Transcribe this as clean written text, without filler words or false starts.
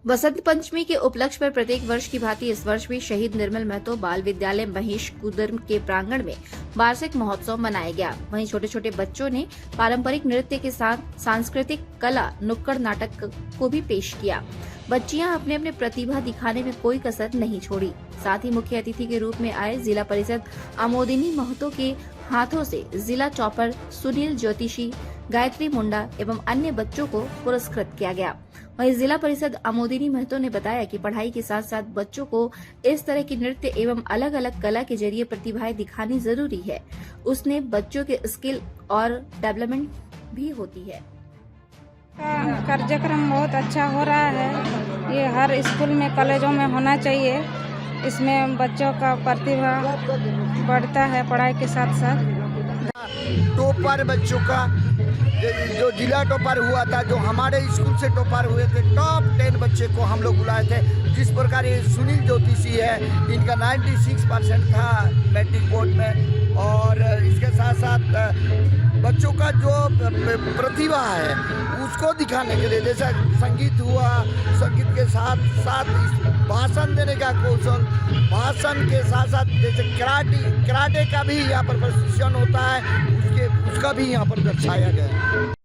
वसंत पंचमी के उपलक्ष्य पर प्रत्येक वर्ष की भांति इस वर्ष भी शहीद निर्मल महतो बाल विद्यालय महेश कुदर्म के प्रांगण में वार्षिक महोत्सव मनाया गया। वहीं छोटे छोटे बच्चों ने पारंपरिक नृत्य के साथ सांस्कृतिक कला नुक्कड़ नाटक को भी पेश किया। बच्चियां अपने अपने प्रतिभा दिखाने में कोई कसर नहीं छोड़ी। साथ ही मुख्य अतिथि के रूप में आए जिला परिषद आमोदिनी महतो के हाथों से जिला टॉपर सुनील ज्योतिषी, गायत्री मुंडा एवं अन्य बच्चों को पुरस्कृत किया गया। वहीं जिला परिषद आमोदिनी महतो ने बताया कि पढ़ाई के साथ साथ बच्चों को इस तरह की नृत्य एवं अलग अलग कला के जरिए प्रतिभाएं दिखानी जरूरी है। उसने बच्चों के स्किल और डेवलपमेंट भी होती है। कार्यक्रम बहुत अच्छा हो रहा है। ये हर स्कूल में, कॉलेजों में होना चाहिए। इसमें बच्चों का प्रतिभा बढ़ता है पढ़ाई के साथ साथ। टॉपर बच्चों का जो जिला टॉपर हुआ था, जो हमारे स्कूल से टॉपर हुए थे, टॉप 10 बच्चे को हम लोग बुलाए थे। जिस प्रकार ये सुनील ज्योतिषी है, इनका 96% था मैट्रिक बोर्ड में। और इसके साथ साथ बच्चों का जो प्रतिभा है उसको दिखाने के लिए, जैसा संगीत हुआ, संगीत के साथ साथ भाषण देने का कौशल, भाषण के साथ साथ जैसे कराटे का भी यहाँ पर प्रशिक्षण होता है, उसका भी यहाँ पर दर्शाया गया है।